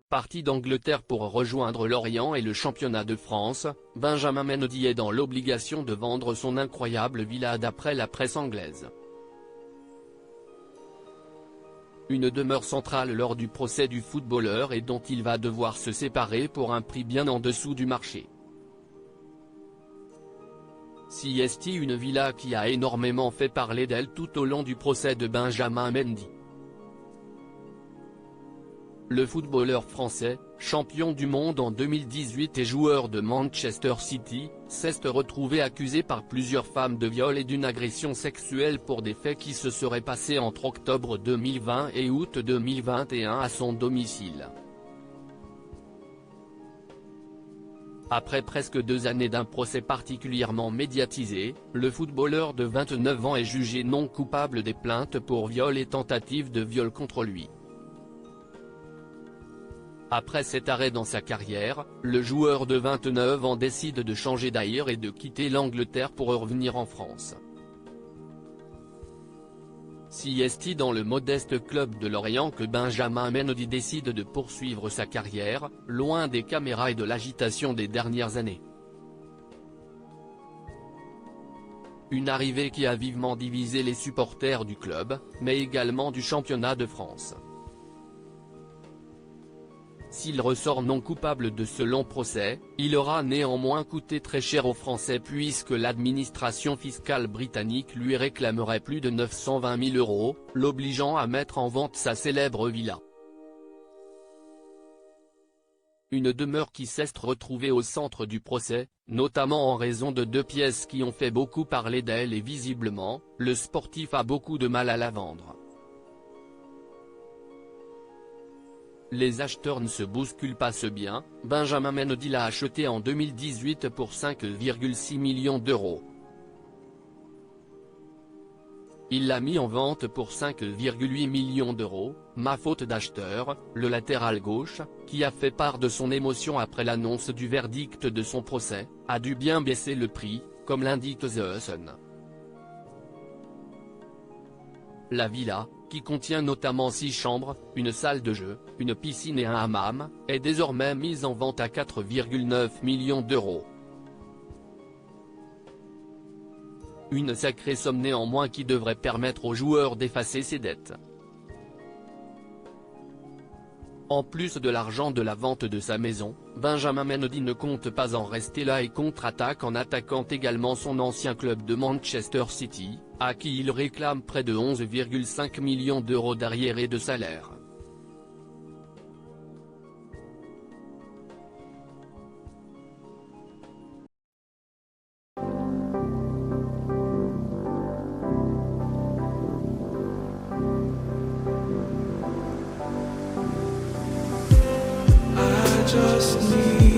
Parti d'Angleterre pour rejoindre Lorient et le championnat de France, Benjamin Mendy est dans l'obligation de vendre son incroyable villa d'après la presse anglaise. Une demeure centrale lors du procès du footballeur et dont il va devoir se séparer pour un prix bien en dessous du marché. CST, une villa qui a énormément fait parler d'elle tout au long du procès de Benjamin Mendy. Le footballeur français, champion du monde en 2018 et joueur de Manchester City, s'est retrouvé accusé par plusieurs femmes de viol et d'une agression sexuelle pour des faits qui se seraient passés entre octobre 2020 et août 2021 à son domicile. Après presque 2 années d'un procès particulièrement médiatisé, le footballeur de 29 ans est jugé non coupable des plaintes pour viol et tentative de viol contre lui. Après cet arrêt dans sa carrière, le joueur de 29 ans décide de changer d'air et de quitter l'Angleterre pour revenir en France. CST, dans le modeste club de Lorient que Benjamin Mendy décide de poursuivre sa carrière, loin des caméras et de l'agitation des dernières années. Une arrivée qui a vivement divisé les supporters du club, mais également du championnat de France. S'il ressort non coupable de ce long procès, il aura néanmoins coûté très cher aux Français puisque l'administration fiscale britannique lui réclamerait plus de 920 000 €, l'obligeant à mettre en vente sa célèbre villa. Une demeure qui s'est retrouvée au centre du procès, notamment en raison de 2 pièces qui ont fait beaucoup parler d'elle et visiblement, le sportif a beaucoup de mal à la vendre. Les acheteurs ne se bousculent pas ce bien, Benjamin Mendy l'a acheté en 2018 pour 5,6 millions d'euros. Il l'a mis en vente pour 5,8 millions d'euros, ma faute d'acheteur, le latéral gauche, qui a fait part de son émotion après l'annonce du verdict de son procès, a dû bien baisser le prix, comme l'indique The Sun. La villa, qui contient notamment 6 chambres, une salle de jeu, une piscine et un hammam, est désormais mise en vente à 4,9 millions d'euros. Une sacrée somme néanmoins qui devrait permettre au joueur d'effacer ses dettes. En plus de l'argent de la vente de sa maison, Benjamin Mendy ne compte pas en rester là et contre-attaque en attaquant également son ancien club de Manchester City, à qui il réclame près de 11,5 millions d'euros d'arriérés de salaire. Just need